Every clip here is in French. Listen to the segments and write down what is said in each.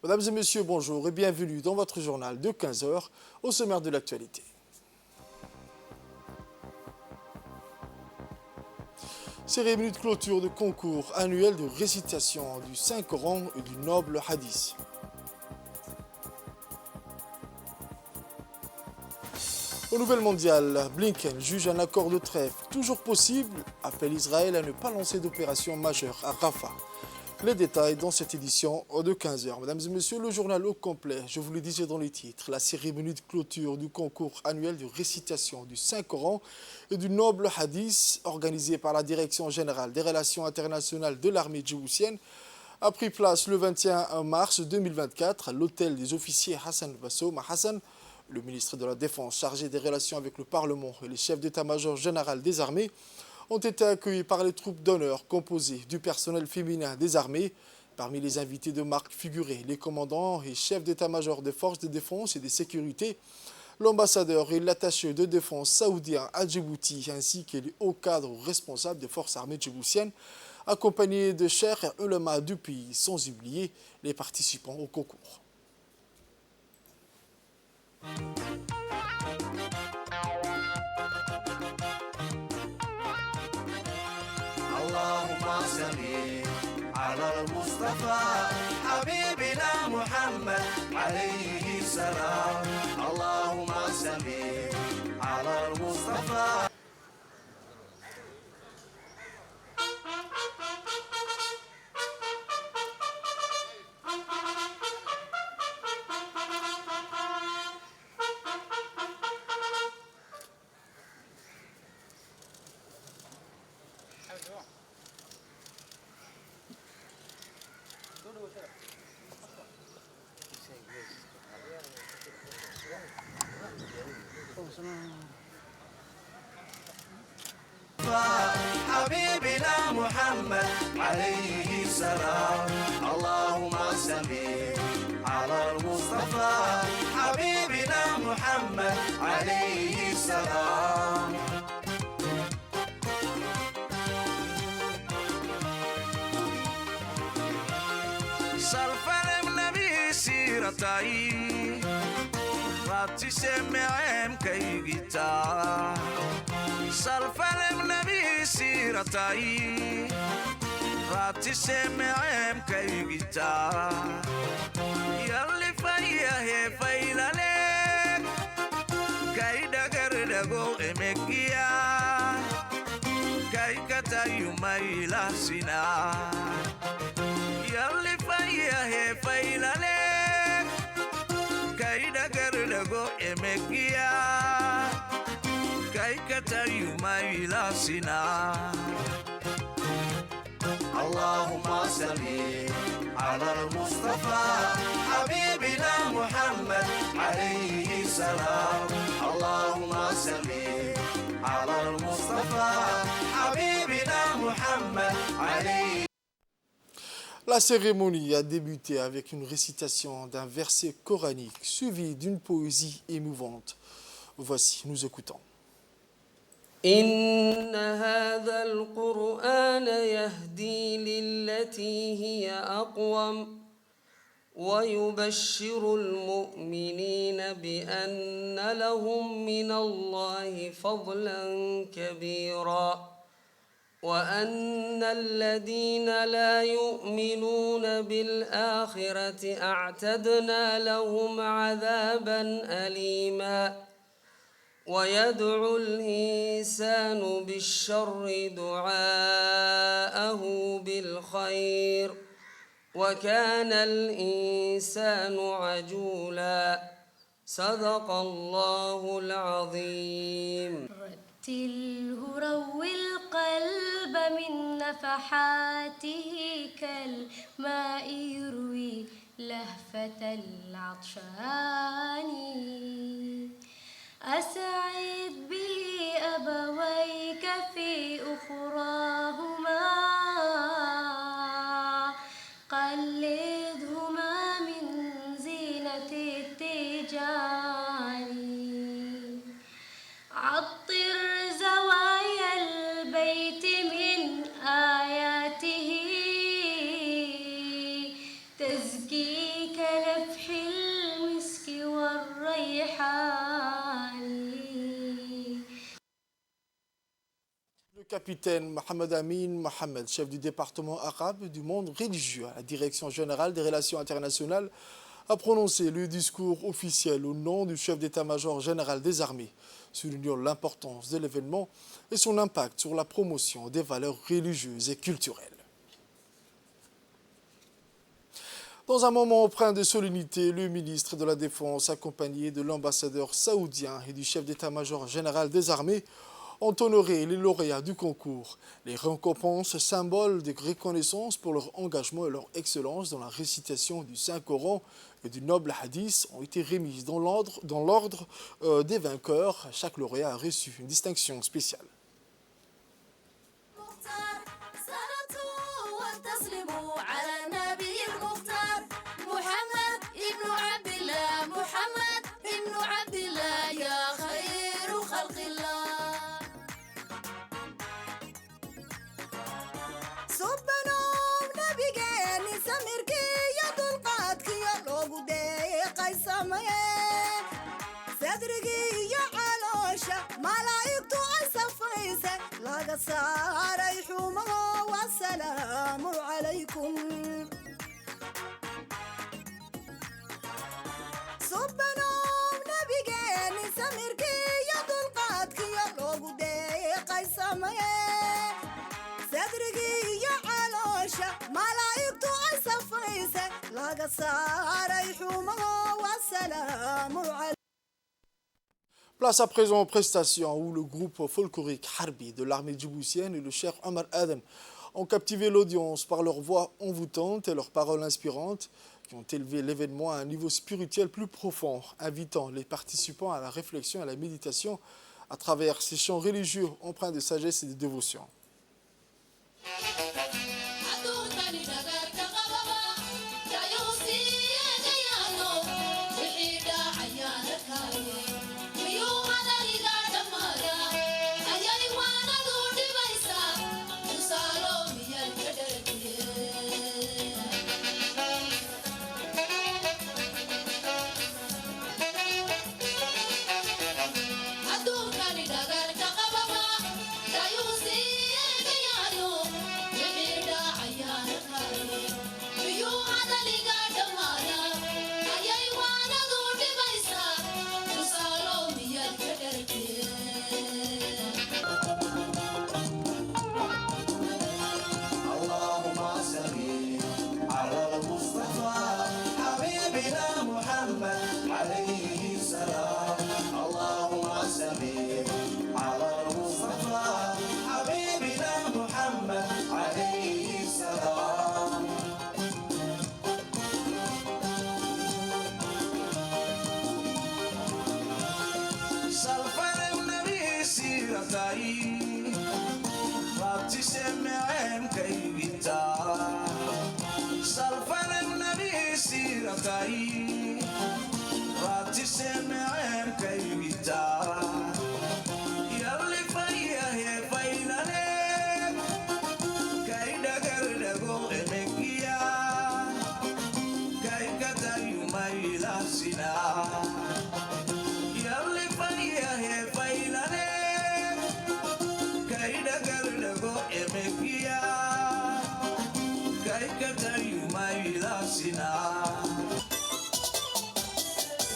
Mesdames et messieurs, bonjour et bienvenue dans votre journal de 15 heures au sommaire de l'actualité. Cérémonie de clôture de concours annuel de récitation du Saint-Coran et du noble Hadith. Aux nouvelles mondiales, Blinken juge un accord de trêve toujours possible, appelle Israël à ne pas lancer d'opération majeure à Rafah. Les détails dans cette édition de 15 heures. Mesdames et messieurs, le journal au complet, je vous le disais dans les titres, la cérémonie de clôture du concours annuel de récitation du Saint-Coran et du noble Hadith, organisée par la Direction générale des relations internationales de l'armée djiboutienne, a pris place le 21 mars 2024 à l'hôtel des officiers Hassan Bassoum à Hassan. Le ministre de la Défense chargé des relations avec le Parlement et les chefs d'état-major général des armées ont été accueillis par les troupes d'honneur composées du personnel féminin des armées. Parmi les invités de marque figuraient les commandants et chefs d'état-major des forces de défense et de sécurité, l'ambassadeur et l'attaché de défense saoudien à Djibouti, ainsi que les hauts cadres responsables des forces armées djiboutiennes, accompagnés de chers et ulémas du pays, sans oublier les participants au concours. اللهم صل على المصطفى حبيبنا محمد عليه السلام اللهم صل على المصطفى حبيبنا محمد عليه السلام اللهم صل على المصطفى حبيبنا محمد عليه السلام سلفنا النبي سيرتاي راتي سمعهم كي جيتا سلفنا النبي سيرتاي راتي سمعهم كي جيتا ياللي فيا هي فيلا لك كي دقر دقو امكيا كي كتا يميلا سنا ياللي فيا هي فيلا لك كي دقر دقو امكيا كي كتا يميلا سنا اللهم صل على المصطفى حبيبنا محمد عليه السلام اللهم صل على المصطفى حبيبنا محمد عليه. La cérémonie a débuté avec une récitation d'un verset coranique suivi d'une poésie émouvante. Voici, nous écoutons. إن هذا القرآن يهدي للتي هي أقوم ويبشر المؤمنين بأن لهم من الله فضلا كبيرا وأن الذين لا يؤمنون بالآخرة أعتدنا لهم عذابا أليما ويدعو الإنسان بالشر دعاءه بالخير وكان الإنسان عجولا صدق الله العظيم. رتله روي القلب من نفحاته كالماء يروي لهفة العطشان أسعد به أبويك في أخراهما قلدهما من زينة التيجان عطر زوايا البيت من آياته تزكيك Le capitaine Mohamed Amin Mohamed, chef du département arabe du monde religieux à la Direction générale des relations internationales, a prononcé le discours officiel au nom du chef d'état-major général des armées, soulignant l'importance de l'événement et son impact sur la promotion des valeurs religieuses et culturelles. Dans un moment empreint de solennité, le ministre de la Défense, accompagné de l'ambassadeur saoudien et du chef d'état-major général des armées, ont honoré les lauréats du concours. Les récompenses, symboles de reconnaissance pour leur engagement et leur excellence dans la récitation du Saint-Coran et du noble hadith, ont été remises dans l'ordre des vainqueurs. Chaque lauréat a reçu une distinction spéciale. والسلام عليكم صبنوم نبيجين سميركي يا دلقاتك يا لوغو ديقاي سمايه صدركي يا علوشة ملايكتو اي صفيسه لاغا ساري حومه والسلام عليكم. Place à présent aux prestations où le groupe folklorique Harbi de l'armée djiboutienne et le cheikh Omar Adam ont captivé l'audience par leur voix envoûtante et leurs paroles inspirantes qui ont élevé l'événement à un niveau spirituel plus profond, invitant les participants à la réflexion et à la méditation à travers ces chants religieux empreints de sagesse et de dévotion.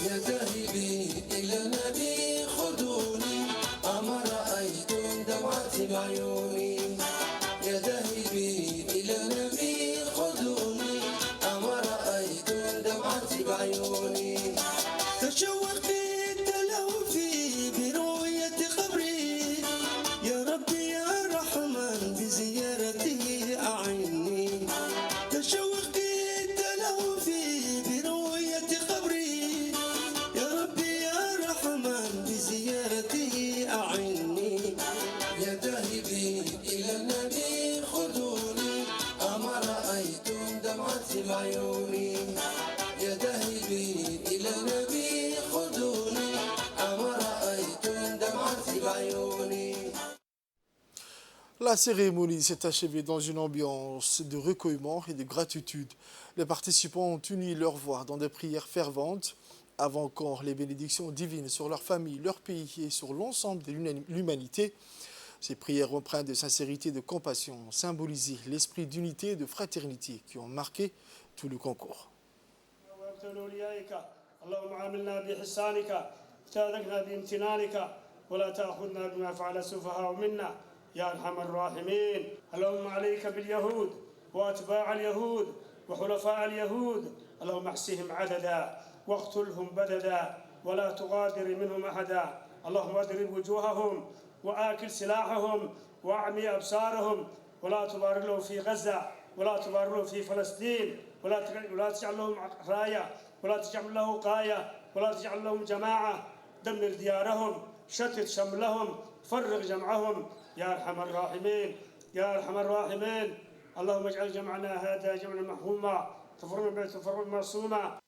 يا ذاهبي إلى النبي خذوني أما رأيتم دمعتي بعيوني يا ذاهبي إلى النبي خذوني أما رأيتم دمعتي بعيوني تشوقت التلوفي برؤية قبري يا ربي يا رحمن بزيارته أعني تشوقت التلوفي برؤية قبري يا ربي يا رحمن بزيارته أعني يا ذاهبي إلى النبي خذوني أما رأيتم دمعتي بعيوني يا ذاهبي إلى النبي خذوني أما رأيتم دمعتي بعيوني. La cérémonie s'est achevée dans une ambiance de recueillement et de gratitude. Les participants ont uni leur voix dans des prières ferventes, avant encore les bénédictions divines sur leur famille, leur pays et sur l'ensemble de l'humanité. Ces prières empreintes de sincérité et de compassion ont symbolisé l'esprit d'unité et de fraternité qui ont marqué tout le concours. اللهم عاملنا بإحسانك وتاركنا بامتنانك ولا تأخذنا بما فعل السفهاء منا يا أرحم الراحمين. اللهم عليك باليهود وأتباع اليهود وحلفاء اليهود، اللهم احصهم عددا واقتلهم بددا ولا تغادر منهم أحدا. اللهم اضرب وجوههم وآكل سلاحهم وأعمي أبصارهم ولا تبارك لهم في غزة ولا تبارك لهم في فلسطين ولا تجعل لهم راية ولا تجعل له قاية ولا تجعل لهم جماعة. دمر ديارهم شتت شملهم فرغ جمعهم يا أرحم الراحمين يا أرحم الراحمين. اللهم اجعل جمعنا هذا جمعا مرحوما تفرقا معصوما.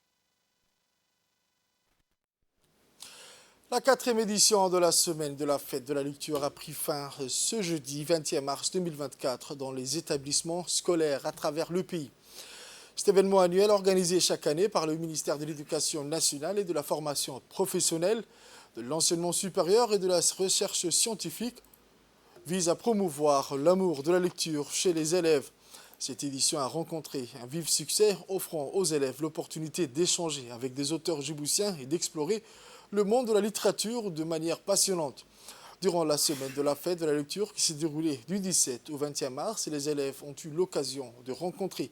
La 4e édition de la semaine de la fête de la lecture a pris fin ce jeudi 20 mars 2024 dans les établissements scolaires à travers le pays. Cet événement annuel organisé chaque année par le ministère de l'Éducation nationale et de la formation professionnelle, de l'enseignement supérieur et de la recherche scientifique vise à promouvoir l'amour de la lecture chez les élèves. Cette édition a rencontré un vif succès, offrant aux élèves l'opportunité d'échanger avec des auteurs djiboutiens et d'explorer le monde de la littérature de manière passionnante. Durant la semaine de la fête de la lecture qui s'est déroulée du 17 au 21 mars, les élèves ont eu l'occasion de rencontrer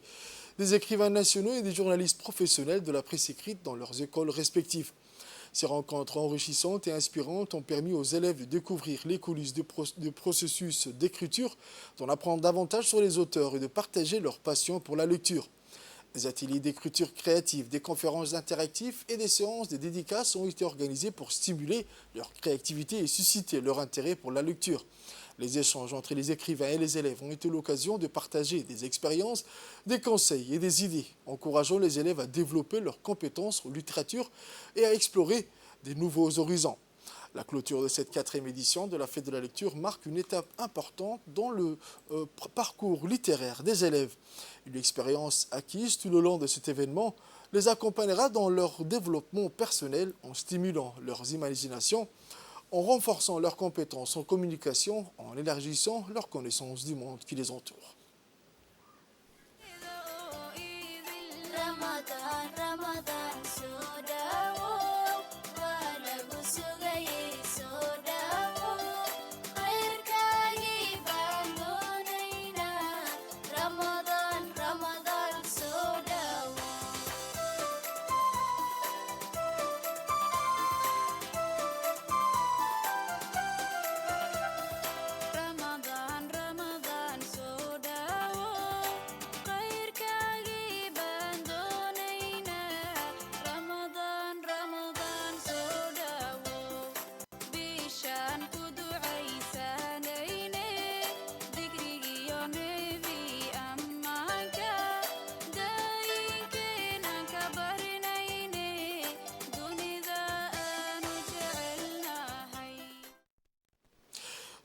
des écrivains nationaux et des journalistes professionnels de la presse écrite dans leurs écoles respectives. Ces rencontres enrichissantes et inspirantes ont permis aux élèves de découvrir les coulisses du processus d'écriture, d'en apprendre davantage sur les auteurs et de partager leur passion pour la lecture. Des ateliers d'écriture créative, des conférences interactives et des séances de dédicaces ont été organisés pour stimuler leur créativité et susciter leur intérêt pour la lecture. Les échanges entre les écrivains et les élèves ont été l'occasion de partager des expériences, des conseils et des idées, encourageant les élèves à développer leurs compétences en littérature et à explorer des nouveaux horizons. La clôture de cette 4e édition de la Fête de la lecture marque une étape importante dans le parcours littéraire des élèves. Une expérience acquise tout le long de cet événement les accompagnera dans leur développement personnel en stimulant leurs imaginations, en renforçant leurs compétences en communication, en élargissant leur connaissance du monde qui les entoure.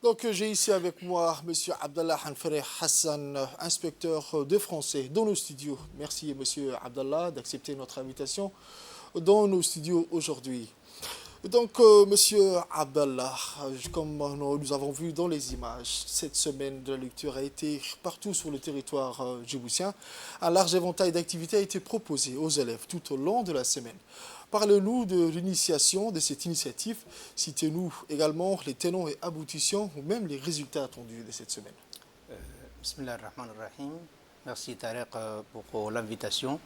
Donc j'ai ici avec moi M. Abdallah Hanfere Hassan, inspecteur de français dans nos studios. Merci M. Abdallah d'accepter notre invitation dans nos studios aujourd'hui. Donc M. Abdallah, comme nous avons vu dans les images, cette semaine de la lecture a été partout sur le territoire djiboutien. Un large éventail d'activités a été proposé aux élèves tout au long de la semaine. Parlez-nous de l'initiation de cette initiative. Citez-nous également les tenants et aboutissants ou même les résultats attendus de cette semaine. Bismillah ar-Rahman ar-Rahim. Merci Tarek pour l'invitation.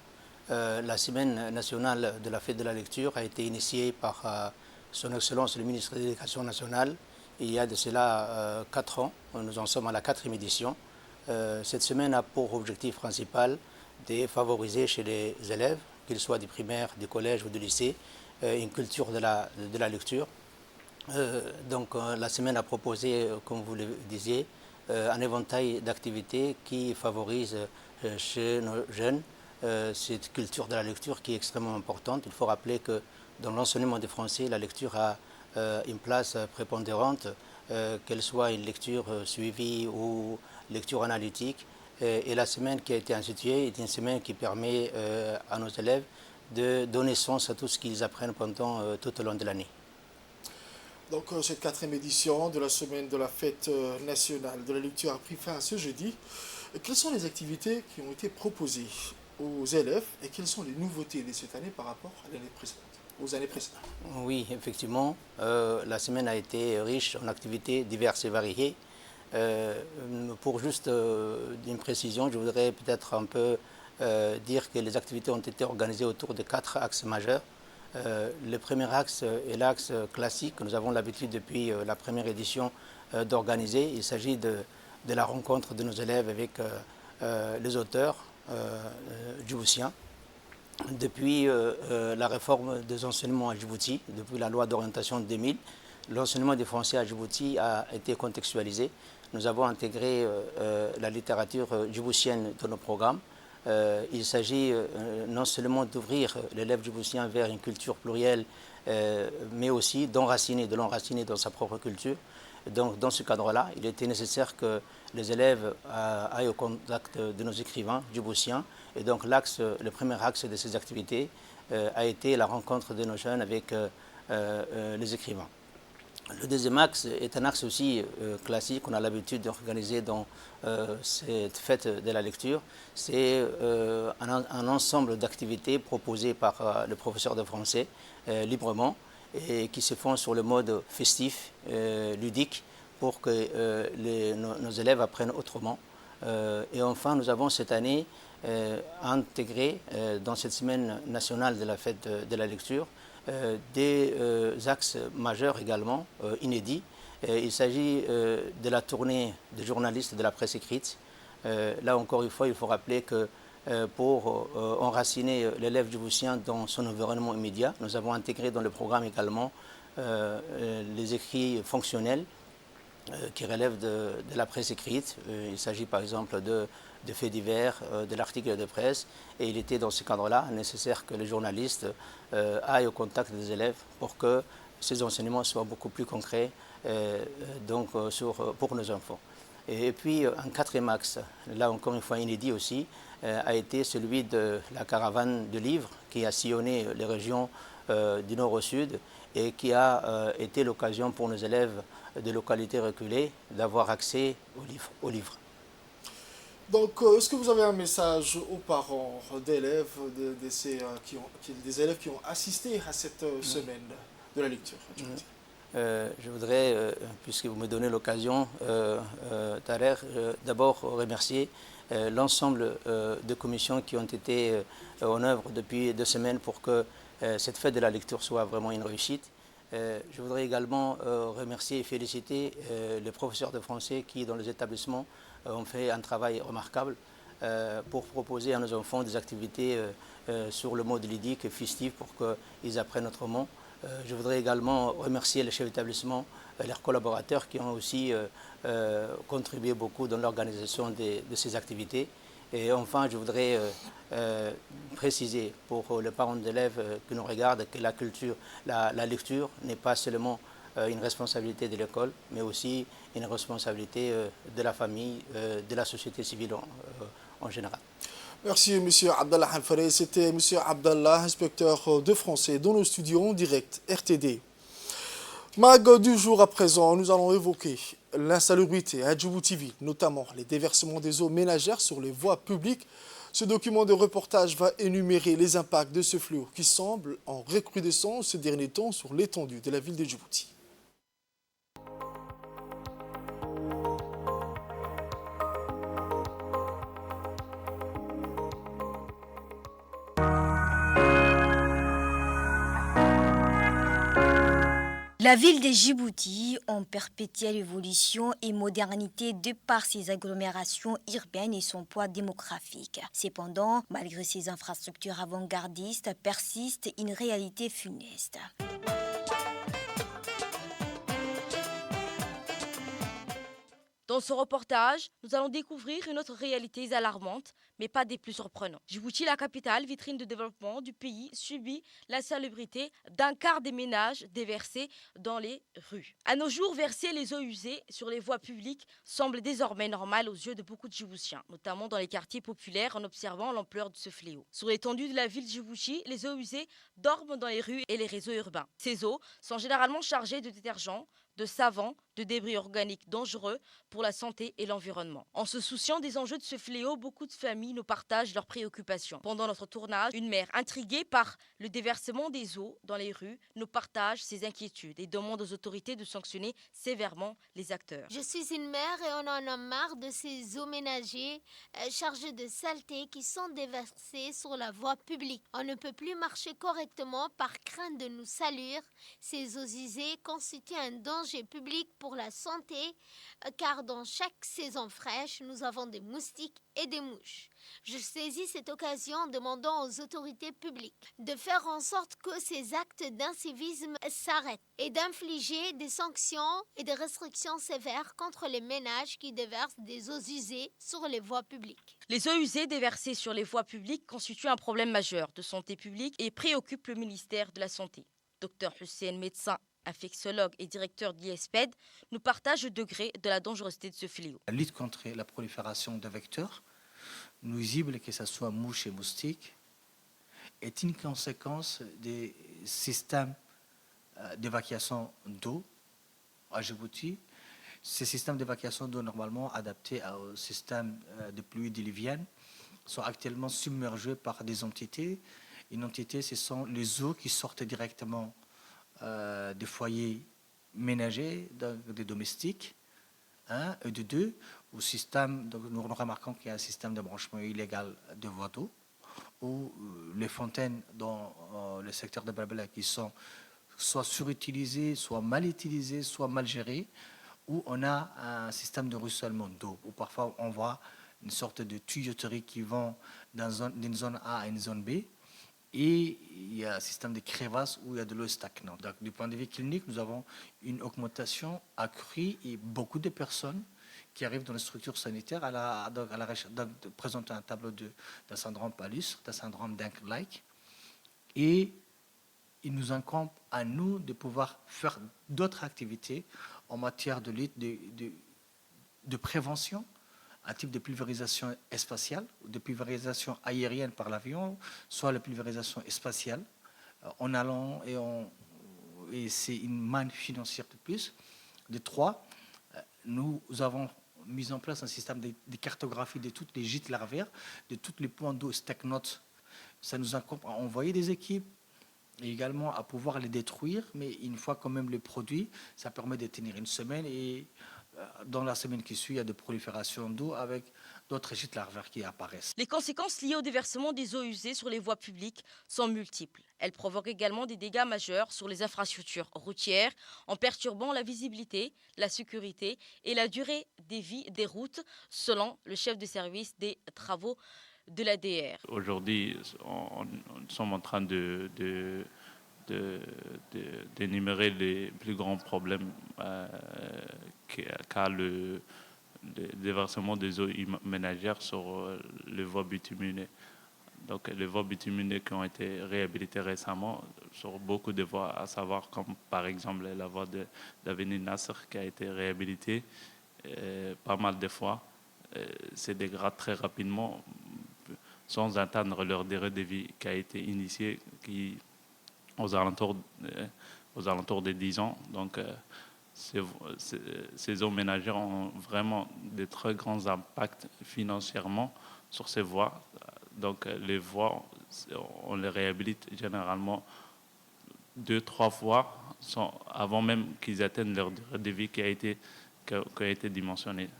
La semaine nationale de la fête de la lecture a été initiée par Son Excellence le ministre de l'Éducation nationale il y a de cela 4 ans. Nous en sommes à la 4e édition. Cette semaine a pour objectif principal de favoriser chez les élèves, qu'ils soient des primaires, des collèges ou des lycées, une culture de la lecture. Donc la semaine a proposé, comme vous le disiez, un éventail d'activités qui favorise chez nos jeunes cette culture de la lecture qui est extrêmement importante. Il faut rappeler que dans l'enseignement des Français, la lecture a une place prépondérante, qu'elle soit une lecture suivie ou lecture analytique. Et la semaine qui a été instituée est une semaine qui permet à nos élèves de donner sens à tout ce qu'ils apprennent pendant tout au long de l'année. Donc cette quatrième édition de la semaine de la fête nationale de la lecture a pris fin ce jeudi. Quelles sont les activités qui ont été proposées aux élèves et quelles sont les nouveautés de cette année par rapport à l'année précédente, aux années précédentes? Oui, effectivement, la semaine a été riche en activités diverses et variées. Pour juste une précision, je voudrais peut-être un peu dire que les activités ont été organisées autour de 4 axes majeurs. Le premier axe est l'axe classique que nous avons l'habitude depuis la première édition d'organiser. Il s'agit de la rencontre de nos élèves avec les auteurs djiboutiens. Depuis la réforme des enseignements à Djibouti, depuis la loi d'orientation de 2000, l'enseignement des Français à Djibouti a été contextualisé. Nous avons intégré la littérature djiboutienne dans nos programmes. Il s'agit non seulement d'ouvrir l'élève djiboutien vers une culture plurielle, mais aussi de l'enraciner dans sa propre culture. Donc, dans ce cadre-là, il était nécessaire que les élèves aillent au contact de nos écrivains djiboutiens. Et donc, le premier axe de ces activités a été la rencontre de nos jeunes avec les écrivains. Le deuxième axe est un axe aussi classique qu'on a l'habitude d'organiser dans cette fête de la lecture. C'est un ensemble d'activités proposées par le professeur de français librement et qui se font sur le mode festif, ludique, pour que nos élèves apprennent autrement. Et enfin, nous avons cette année intégré dans cette semaine nationale de la fête de la lecture des axes majeurs également, inédits. Il s'agit de la tournée des journalistes de la presse écrite. Là encore une fois, il faut rappeler que pour enraciner l'élève djiboutien dans son environnement immédiat, nous avons intégré dans le programme également les écrits fonctionnels qui relèvent de la presse écrite. Il s'agit par exemple de faits divers, de l'article de presse, et il était dans ce cadre-là nécessaire que les journalistes aillent au contact des élèves pour que ces enseignements soient beaucoup plus concrets pour nos enfants. Et puis un quatrième axe, là encore une fois inédit aussi, a été celui de la caravane de livres qui a sillonné les régions du nord au sud et qui a été l'occasion pour nos élèves de localités reculées d'avoir accès aux livres. Donc, est-ce que vous avez un message aux parents d'élèves, des élèves qui ont assisté à cette semaine de la lecture? Je voudrais, puisque vous me donnez l'occasion, Tarer, d'abord remercier l'ensemble de commissions qui ont été en œuvre depuis 2 semaines pour que cette fête de la lecture soit vraiment une réussite. Je voudrais également remercier et féliciter les professeurs de français qui, dans les établissements, ont fait un travail remarquable pour proposer à nos enfants des activités sur le mode ludique et festif pour qu'ils apprennent autrement. Je voudrais également remercier les chefs d'établissement, leurs collaborateurs qui ont aussi contribué beaucoup dans l'organisation de ces activités. Et enfin, je voudrais préciser pour les parents d'élèves qui nous regardent que la lecture n'est pas seulement une responsabilité de l'école, mais aussi une responsabilité de la famille, de la société civile en général. Merci M. Abdallah Hamfaré. C'était M. Abdallah, inspecteur de français dans nos studios en direct RTD. Mag du jour à présent, nous allons évoquer l'insalubrité à Djibouti, notamment les déversements des eaux ménagères sur les voies publiques. Ce document de reportage va énumérer les impacts de ce fléau qui semble en recrudescence ces derniers temps sur l'étendue de la ville de Djibouti. La ville de Djibouti, en perpétuelle évolution et modernité de par ses agglomérations urbaines et son poids démographique. Cependant, malgré ses infrastructures avant-gardistes, persiste une réalité funeste. Dans Dans ce reportage, nous allons découvrir une autre réalité alarmante, mais pas des plus surprenants. Djibouti, la capitale, vitrine de développement du pays, subit l'insalubrité d'un quart des ménages déversés dans les rues. À nos jours, verser les eaux usées sur les voies publiques semble désormais normal aux yeux de beaucoup de Djiboutiens, notamment dans les quartiers populaires, en observant l'ampleur de ce fléau. Sur l'étendue de la ville de Djibouti, les eaux usées dorment dans les rues et les réseaux urbains. Ces eaux sont généralement chargées de détergents, de savons, de débris organiques dangereux pour la santé et l'environnement. En se souciant des enjeux de ce fléau, beaucoup de familles nous partagent leurs préoccupations. Pendant notre tournage, une mère intriguée par le déversement des eaux dans les rues nous partage ses inquiétudes et demande aux autorités de sanctionner sévèrement les acteurs. Je suis une mère et on en a marre de ces eaux ménagères chargées de saleté qui sont déversées sur la voie publique. On ne peut plus marcher correctement par crainte de nous salir. Ces eaux usées constituent un danger public pour la santé car dans chaque saison fraîche, nous avons des moustiques et des mouches. Je saisis cette occasion en demandant aux autorités publiques de faire en sorte que ces actes d'incivisme s'arrêtent et d'infliger des sanctions et des restrictions sévères contre les ménages qui déversent des eaux usées sur les voies publiques. Les eaux usées déversées sur les voies publiques constituent un problème majeur de santé publique et préoccupent le ministère de la Santé. Dr Hussein, médecin, infectiologue et directeur de l'IESPED, nous partage le degré de la dangerosité de ce fléau. La lutte contre la prolifération de vecteurs nuisibles, que ce soit mouches et moustiques, est une conséquence des systèmes d'évacuation d'eau à Djibouti. Ces systèmes d'évacuation d'eau normalement adaptés au système de pluie diluvienne sont actuellement submergés par des entités. Une entité, ce sont les eaux qui sortent directement des foyers ménagers, des domestiques, et de deux, au système, donc nous remarquons qu'il y a un système de branchement illégal de voies d'eau, où les fontaines dans le secteur de Berbela qui sont soit surutilisées, soit mal utilisées, soit mal gérées, où on a un système de ruissellement d'eau, où parfois on voit une sorte de tuyauterie qui vont d'une zone A à une zone B, et il y a un système de crevasses où il y a de l'eau stagnante. Donc, du point de vue clinique, nous avons une augmentation accrue et beaucoup de personnes qui arrivent dans les structures sanitaires à la recherche de présenter un tableau d'un syndrome palustre, d'un syndrome d'Encke-like. Et il nous incombe à nous de pouvoir faire d'autres activités en matière de lutte, de prévention, un type de pulvérisation spatiale, de pulvérisation aérienne par l'avion, soit la pulvérisation spatiale, en allant et c'est une manne financière de plus. De trois, nous avons mis en place un système de cartographie de toutes les gîtes larvaires, de tous les points d'eau stagnantes. Ça nous incombe à envoyer des équipes et également à pouvoir les détruire, mais une fois quand même le produit, ça permet de tenir une semaine et dans la semaine qui suit, il y a de prolifération d'eau avec d'autres gîtes larvaires qui apparaissent. Les conséquences liées au déversement des eaux usées sur les voies publiques sont multiples. Elles provoquent également des dégâts majeurs sur les infrastructures routières en perturbant la visibilité, la sécurité et la durée des vies des routes, selon le chef de service des travaux de l'ADR. Aujourd'hui, nous sommes en train d'énumérer les plus grands problèmes qu'a le déversement des eaux ménagères sur les voies bituminées. Donc les voies bituminées qui ont été réhabilitées récemment sur beaucoup de voies, à savoir comme par exemple la voie de l'avenue Nasser qui a été réhabilitée pas mal de fois. Se dégrade très rapidement sans atteindre leur durée de vie qui a été initiée aux alentours de 10 ans. Donc, ces eaux ménagères ont vraiment de très grands impacts financièrement sur ces voies. Donc, les voies, on les réhabilite généralement 2-3 fois avant même qu'ils atteignent leur durée de vie qui a été dimensionnée.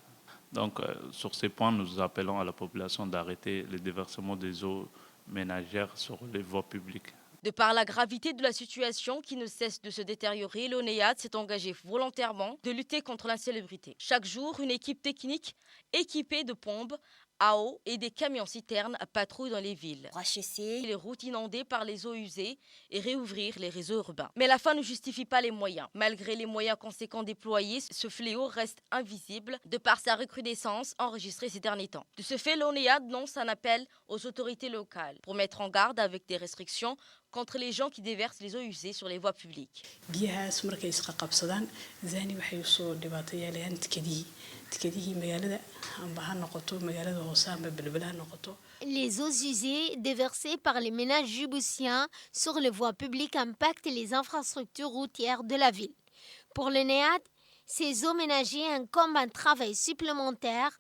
Donc, sur ces points, nous appelons à la population d'arrêter le déversement des eaux ménagères sur les voies publiques. De par la gravité de la situation qui ne cesse de se détériorer, l'ONEAD s'est engagé volontairement de lutter contre l'insalubrité. Chaque jour, une équipe technique équipée de pompes à eau et des camions-citernes patrouillent dans les villes, rachasser les routes inondées par les eaux usées et réouvrir les réseaux urbains. Mais la fin ne justifie pas les moyens. Malgré les moyens conséquents déployés, ce fléau reste invisible de par sa recrudescence enregistrée ces derniers temps. De ce fait, l'ONEAD lance un appel aux autorités locales pour mettre en garde avec des restrictions contre les gens qui déversent les eaux usées sur les voies publiques. biyahaas markay isqa qabsadaan zani waxay usoo dhibaatayalayaan tikadihii magaalada amba ha noqoto magaalada hoose amba belbela ha noqoto. Les eaux usées déversées par les ménages djiboutiens sur les voies publiques impactent les infrastructures routières de la ville. Pour le NEAD, ces eaux ménagères incombent un travail supplémentaire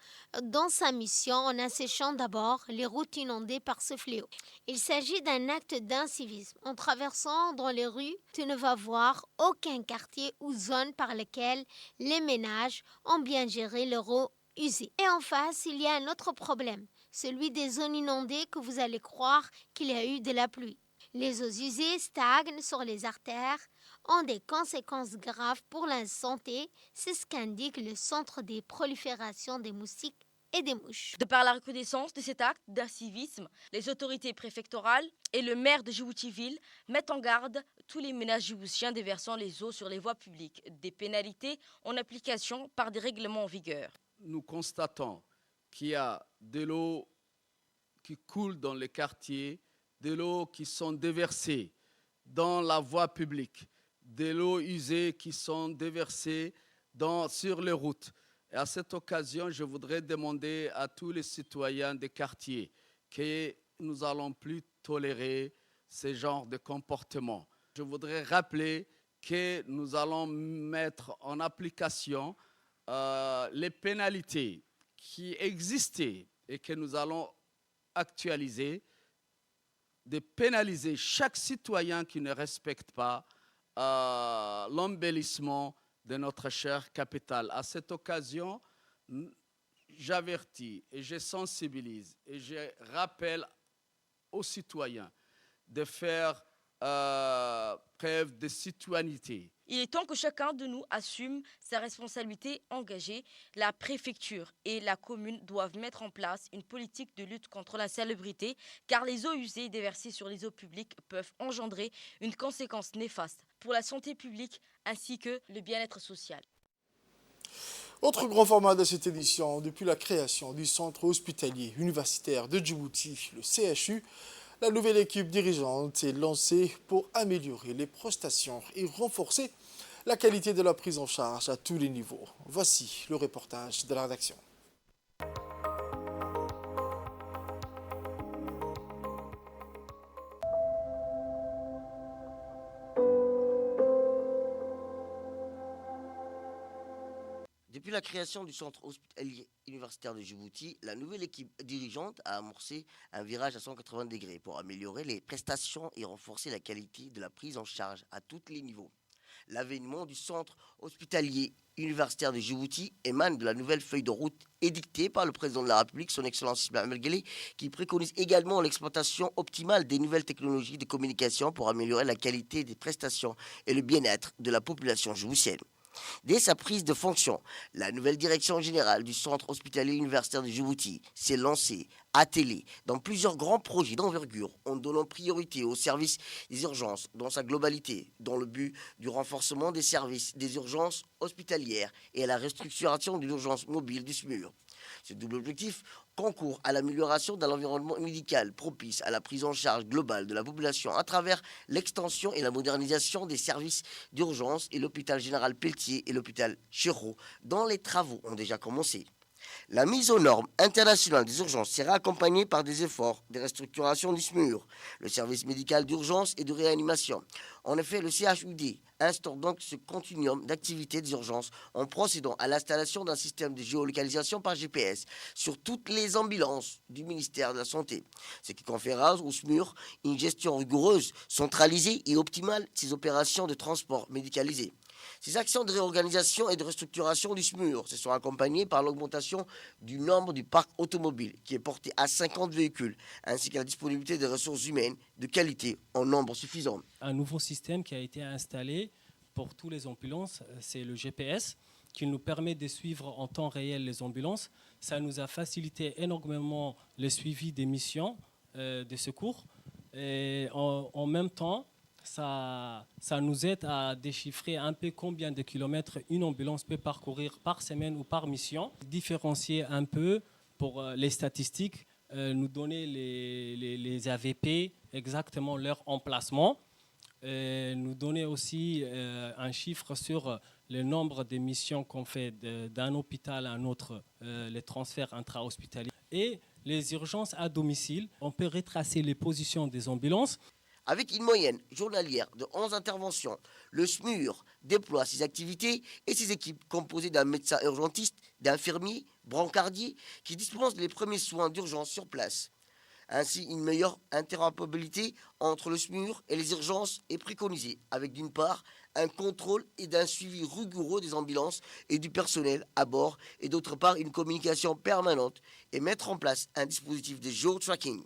dans sa mission en asséchant d'abord les routes inondées par ce fléau. Il s'agit d'un acte d'incivisme. En traversant dans les rues, tu ne vas voir aucun quartier ou zone par lequel les ménages ont bien géré leur eau usée. Et en face, il y a un autre problème, celui des zones inondées que vous allez croire qu'il y a eu de la pluie. Les eaux usées stagnent sur les artères, ont des conséquences graves pour la santé, c'est ce qu'indique le Centre des proliférations des moustiques et des mouches. De par la recrudescence de cet acte d'incivisme, les autorités préfectorales et le maire de Djibouti-Ville mettent en garde tous les ménages djiboutiens déversant les eaux sur les voies publiques. Des pénalités en application par des règlements en vigueur. Nous constatons qu'il y a de l'eau qui coule dans les quartiers, de l'eau qui sont déversées dans la voie publique, de l'eau usée qui sont déversées sur les routes. Et à cette occasion, je voudrais demander à tous les citoyens des quartiers que nous n'allons plus tolérer ce genre de comportement. Je voudrais rappeler que nous allons mettre en application les pénalités qui existaient et que nous allons actualiser, de pénaliser chaque citoyen qui ne respecte pas l'embellissement de notre chère capitale. À cette occasion, j'avertis et je sensibilise et je rappelle aux citoyens de faire preuve de citoyenneté. Il est temps que chacun de nous assume sa responsabilité engagée. La préfecture et la commune doivent mettre en place une politique de lutte contre l'insalubrité, car les eaux usées déversées sur les eaux publiques peuvent engendrer une conséquence néfaste pour la santé publique ainsi que le bien-être social. Autre grand format de cette édition, depuis la création du centre hospitalier universitaire de Djibouti, le CHU, la nouvelle équipe dirigeante est lancée pour améliorer les prestations et renforcer la qualité de la prise en charge à tous les niveaux. Voici le reportage de la rédaction. Depuis la création du centre hospitalier universitaire de Djibouti, la nouvelle équipe dirigeante a amorcé un virage à 180 degrés pour améliorer les prestations et renforcer la qualité de la prise en charge à tous les niveaux. L'avènement du centre hospitalier universitaire de Djibouti émane de la nouvelle feuille de route édictée par le président de la République, son Excellence Ismaël Omar Guelleh, qui préconise également l'exploitation optimale des nouvelles technologies de communication pour améliorer la qualité des prestations et le bien-être de la population djiboutienne. Dès sa prise de fonction, la nouvelle direction générale du centre hospitalier universitaire de Djibouti s'est lancée, attelée dans plusieurs grands projets d'envergure en donnant priorité au service des urgences dans sa globalité, dans le but du renforcement des services des urgences hospitalières et à la restructuration de l'urgence mobile du SMUR. Ce double objectif concourt à l'amélioration de l'environnement médical propice à la prise en charge globale de la population à travers l'extension et la modernisation des services d'urgence et l'hôpital général Pelletier et l'hôpital Chiro, dont les travaux ont déjà commencé. La mise aux normes internationales des urgences sera accompagnée par des efforts de restructuration du SMUR, le service médical d'urgence et de réanimation. En effet, le CHUD instaure donc ce continuum d'activités des urgences en procédant à l'installation d'un système de géolocalisation par GPS sur toutes les ambulances du ministère de la Santé, ce qui conférera au SMUR une gestion rigoureuse, centralisée et optimale de ses opérations de transport médicalisé. Ces actions de réorganisation et de restructuration du SMUR se sont accompagnées par l'augmentation du nombre du parc automobile qui est porté à 50 véhicules, ainsi que la disponibilité des ressources humaines de qualité en nombre suffisant. Un nouveau système qui a été installé pour toutes les ambulances, c'est le GPS qui nous permet de suivre en temps réel les ambulances. Ça nous a facilité énormément le suivi des missions de secours. Et en même temps, ça nous aide à déchiffrer un peu combien de kilomètres une ambulance peut parcourir par semaine ou par mission. Différencier un peu pour les statistiques, nous donner les AVP, exactement leur emplacement. Nous donner aussi un chiffre sur le nombre de missions qu'on fait d'un hôpital à un autre, les transferts intra-hospitaliers. Et les urgences à domicile, on peut retracer les positions des ambulances. Avec une moyenne journalière de 11 interventions, le SMUR déploie ses activités et ses équipes composées d'un médecin urgentiste, d'infirmiers, brancardiers qui dispensent les premiers soins d'urgence sur place. Ainsi, une meilleure interopérabilité entre le SMUR et les urgences est préconisée, avec d'une part un contrôle et un suivi rigoureux des ambulances et du personnel à bord, et d'autre part une communication permanente et mettre en place un dispositif de géotracking.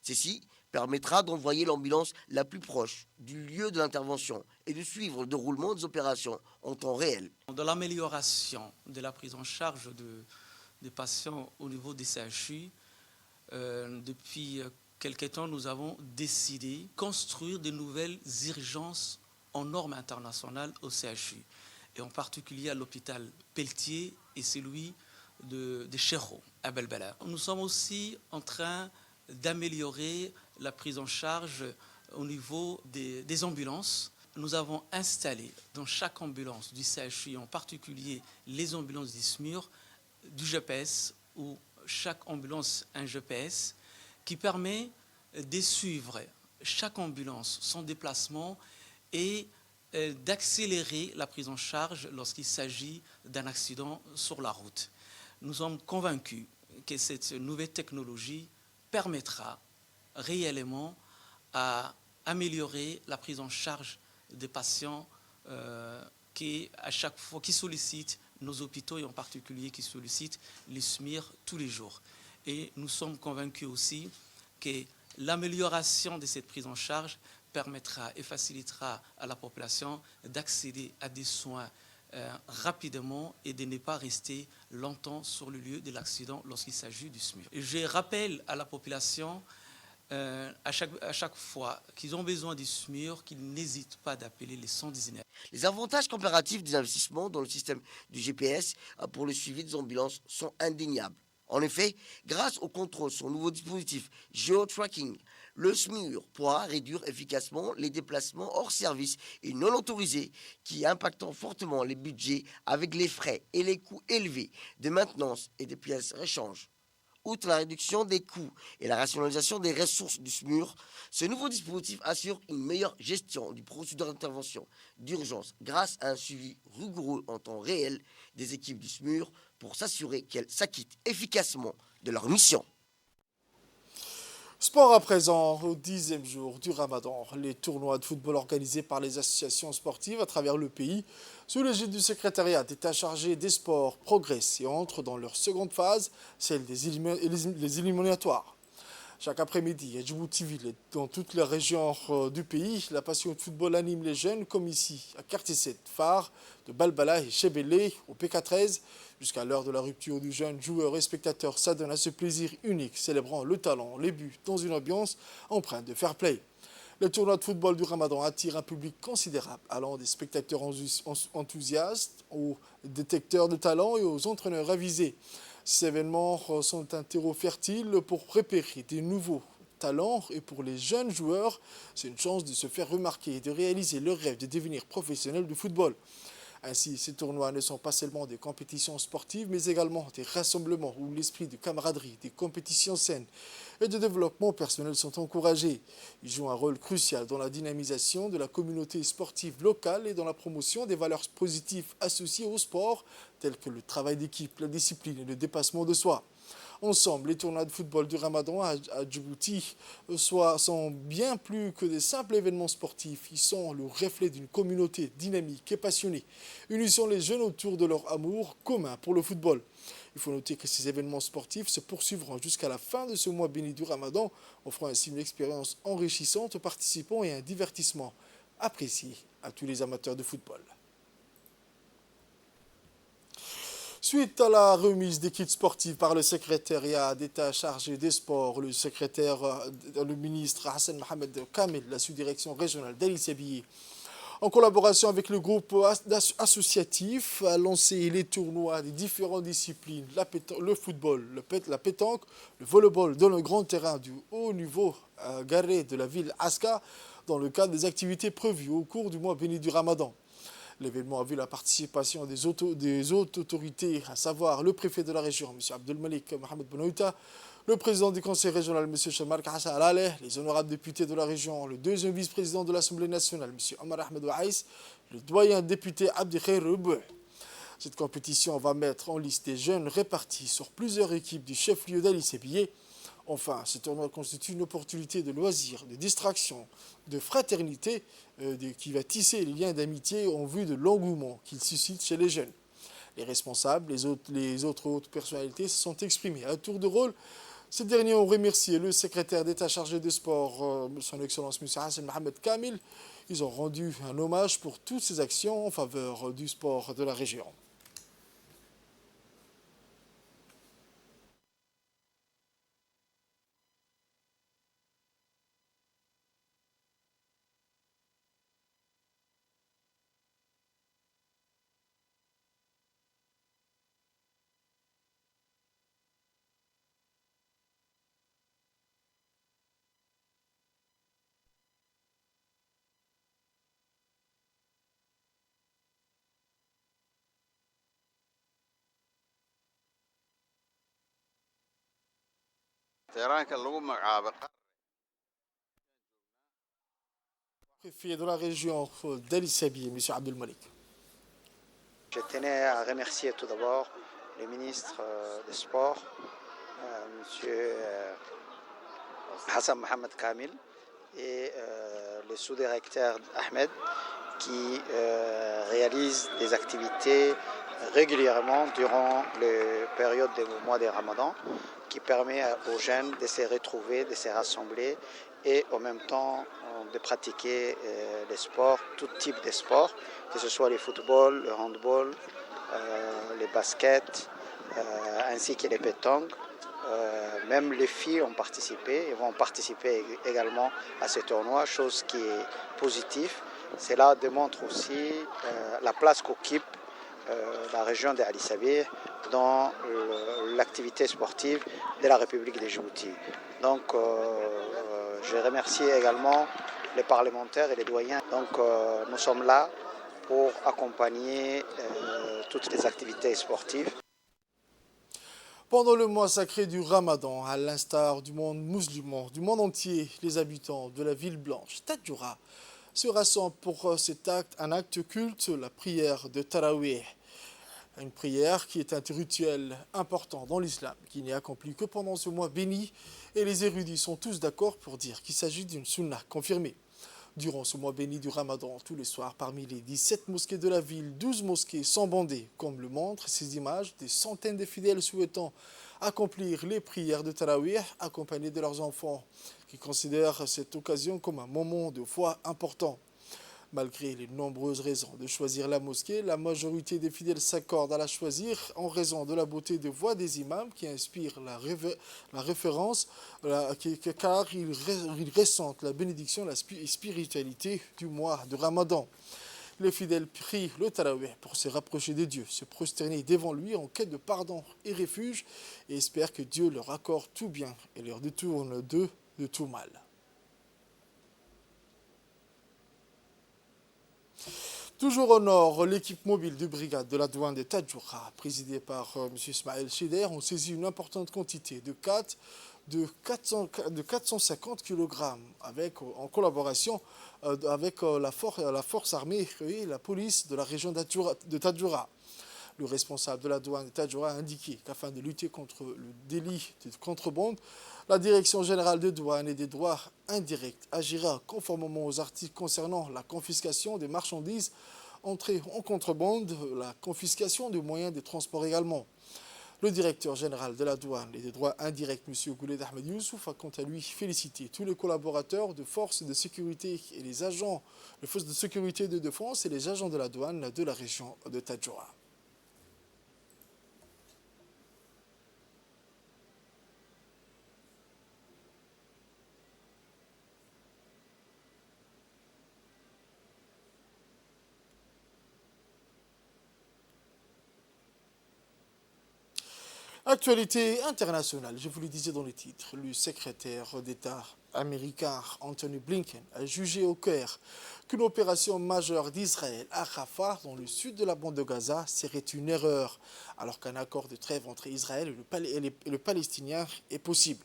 Ceci permettra d'envoyer l'ambulance la plus proche du lieu de l'intervention et de suivre le déroulement des opérations en temps réel. Dans l'amélioration de la prise en charge des patients au niveau des CHU, depuis quelque temps, nous avons décidé de construire de nouvelles urgences en normes internationales au CHU, et en particulier à l'hôpital Pelletier et celui de Chéreau, à Belbela. Nous sommes aussi en train d'améliorer la prise en charge au niveau des ambulances. Nous avons installé dans chaque ambulance du CHU, en particulier les ambulances du SMUR, du GPS, où chaque ambulance a un GPS qui permet de suivre chaque ambulance, son déplacement et d'accélérer la prise en charge lorsqu'il s'agit d'un accident sur la route. Nous sommes convaincus que cette nouvelle technologie permettra réellement à améliorer la prise en charge des patients qui sollicitent nos hôpitaux et en particulier qui sollicitent les SMIR tous les jours. Et nous sommes convaincus aussi que l'amélioration de cette prise en charge permettra et facilitera à la population d'accéder à des soins rapidement et de ne pas rester longtemps sur le lieu de l'accident lorsqu'il s'agit du SMUR. Je rappelle à la population à chaque fois qu'ils ont besoin du SMUR, qu'ils n'hésitent pas d'appeler les 119. Les avantages comparatifs des investissements dans le système du GPS pour le suivi des ambulances sont indéniables. En effet, grâce au contrôle sur le nouveau dispositif géotracking, le SMUR pourra réduire efficacement les déplacements hors service et non autorisés qui impactent fortement les budgets avec les frais et les coûts élevés de maintenance et des pièces réchange. Outre la réduction des coûts et la rationalisation des ressources du SMUR, ce nouveau dispositif assure une meilleure gestion du procédure d'intervention d'urgence grâce à un suivi rigoureux en temps réel des équipes du SMUR pour s'assurer qu'elles s'acquittent efficacement de leur mission. Sport à présent, au 10e jour du Ramadan, les tournois de football organisés par les associations sportives à travers le pays, sous l'égide du secrétariat d'État chargé des sports, progressent et entrent dans leur seconde phase, celle des éliminatoires. Chaque après-midi, à Djibouti-Ville et dans toutes les régions du pays, la passion de football anime les jeunes, comme ici, à Quartier 7, phare de Balbala et Chebele, au PK13. Jusqu'à l'heure de la rupture du jeune joueur et spectateur s'adonne à ce plaisir unique, célébrant le talent, les buts, dans une ambiance empreinte de fair play. Le tournoi de football du Ramadan attire un public considérable, allant des spectateurs enthousiastes aux détecteurs de talent et aux entraîneurs avisés. Ces événements sont un terreau fertile pour repérer des nouveaux talents et pour les jeunes joueurs, c'est une chance de se faire remarquer et de réaliser leur rêve de devenir professionnel du football. Ainsi, ces tournois ne sont pas seulement des compétitions sportives, mais également des rassemblements où l'esprit de camaraderie, des compétitions saines et de développement personnel sont encouragés. Ils jouent un rôle crucial dans la dynamisation de la communauté sportive locale et dans la promotion des valeurs positives associées au sport, telles que le travail d'équipe, la discipline et le dépassement de soi. Ensemble, les tournois de football du Ramadan à Djibouti sont bien plus que des simples événements sportifs. Ils sont le reflet d'une communauté dynamique et passionnée, unissant les jeunes autour de leur amour commun pour le football. Il faut noter que ces événements sportifs se poursuivront jusqu'à la fin de ce mois béni du Ramadan, offrant ainsi une expérience enrichissante aux participants et un divertissement apprécié à tous les amateurs de football. Suite à la remise des kits sportifs par le secrétariat d'État chargé des sports, le ministre Hassan Mohamed Kamel, la sous-direction régionale d'Ali Sabihi, en collaboration avec le groupe associatif, a lancé les tournois des différentes disciplines, le football, la pétanque, le volleyball dans le grand terrain du haut niveau garé de la ville Aska, dans le cadre des activités prévues au cours du mois béni du Ramadan. L'événement a vu la participation des autres autorités, à savoir le préfet de la région, M. Abdelmalik Mohamed Benouita, le président du conseil régional, M. Shamar Hassan Alaleh, les honorables députés de la région, le deuxième vice-président de l'Assemblée nationale, M. Omar Ahmed Ouaïs, le doyen député Abdi Khair Rubou. Cette compétition va mettre en liste des jeunes répartis sur plusieurs équipes du chef-lieu d'Ali Sabihi. Enfin, ce tournoi constitue une opportunité de loisirs, de distraction, de fraternité qui va tisser les liens d'amitié en vue de l'engouement qu'il suscite chez les jeunes. Les responsables, les autres hautes personnalités se sont exprimés à tour de rôle. Ces derniers ont remercié le secrétaire d'État chargé des sports, son Excellence M. Hassan Mohamed Kamel. Ils ont rendu un hommage pour toutes ces actions en faveur du sport de la région. Préfet de la région d'Ali Sabihi, M. Abdelmalik. Je tenais à remercier tout d'abord le ministre des Sports, M. Hassan Mohamed Kamel, et le sous-directeur Ahmed, qui réalise des activités régulièrement durant la période du mois de Ramadan, qui permet aux jeunes de se retrouver, de se rassembler et en même temps de pratiquer les sports, tout type de sports, que ce soit le football, le handball, les baskets, ainsi que les pétanques. Même les filles ont participé et vont participer également à ce tournoi, chose qui est positive. Cela démontre aussi la place qu'occupe la région d'Ali Sabihi dans l'activité sportive de la République de Djibouti. Donc je remercie également les parlementaires et les doyens. Donc nous sommes là pour accompagner toutes les activités sportives. Pendant le mois sacré du Ramadan, à l'instar du monde musulman, du monde entier, les habitants de la ville blanche, Tadjoura, se rassemblent pour un acte culte, la prière de Tarawih. Une prière qui est un rituel important dans l'islam, qui n'est accompli que pendant ce mois béni, et les érudits sont tous d'accord pour dire qu'il s'agit d'une sunna confirmée. Durant ce mois béni du Ramadan, tous les soirs, parmi les 17 mosquées de la ville, 12 mosquées sont bandées, comme le montrent ces images, des centaines de fidèles souhaitant accomplir les prières de Tarawih, accompagnés de leurs enfants, qui considèrent cette occasion comme un moment de foi important. Malgré les nombreuses raisons de choisir la mosquée, la majorité des fidèles s'accordent à la choisir en raison de la beauté de voix des imams qui inspirent la référence, car ils ressentent la bénédiction, la spiritualité du mois de Ramadan. Les fidèles prient le Tarawih pour se rapprocher de Dieu, se prosterner devant lui en quête de pardon et refuge, et espèrent que Dieu leur accorde tout bien et leur détourne d'eux de tout mal. Toujours au nord, l'équipe mobile de brigade de la douane de Tadjoura, présidée par M. Ismaël Chider, ont saisi une importante quantité de 450 kg en collaboration avec la force armée et la police de la région de Tadjoura. Le responsable de la douane de Tadjoura a indiqué qu'afin de lutter contre le délit de contrebande, la Direction générale des douanes et des droits indirects agira conformément aux articles concernant la confiscation des marchandises entrées en contrebande, la confiscation des moyens de transport également. Le directeur général de la douane et des droits indirects, M. Gouled Ahmed Youssouf, a quant à lui félicité tous les collaborateurs de forces de sécurité et les agents de forces de sécurité de défense et les agents de la douane de la région de Tadjoura. Actualité internationale, je vous le disais dans le titre, le secrétaire d'État américain Anthony Blinken a jugé au Caire qu'une opération majeure d'Israël à Rafah, dans le sud de la bande de Gaza, serait une erreur, alors qu'un accord de trêve entre Israël et le Palestinien est possible.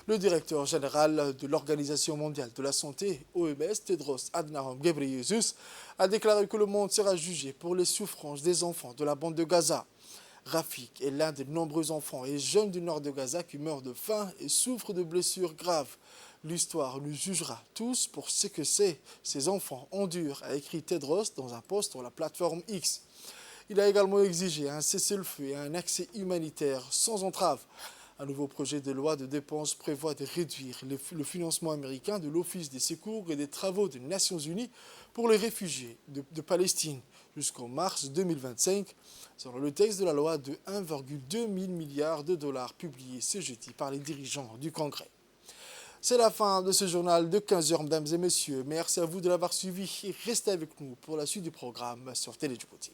Le directeur général de l'Organisation mondiale de la santé, OMS, Tedros Adhanom Ghebreyesus, a déclaré que le monde sera jugé pour les souffrances des enfants de la bande de Gaza. Rafik est l'un des nombreux enfants et jeunes du nord de Gaza qui meurent de faim et souffrent de blessures graves. L'histoire nous jugera tous pour ce que ces enfants endurent, a écrit Tedros dans un post sur la plateforme X. Il a également exigé un cessez-le-feu et un accès humanitaire sans entrave. Un nouveau projet de loi de dépenses prévoit de réduire le financement américain de l'Office des secours et des travaux des Nations Unies pour les réfugiés de Palestine jusqu'en mars 2025, selon le texte de la loi de 1,2 milliard de dollars publié ce jeudi par les dirigeants du Congrès. C'est la fin de ce journal de 15h, mesdames et messieurs. Merci à vous de l'avoir suivi et restez avec nous pour la suite du programme sur Télé Djibouti.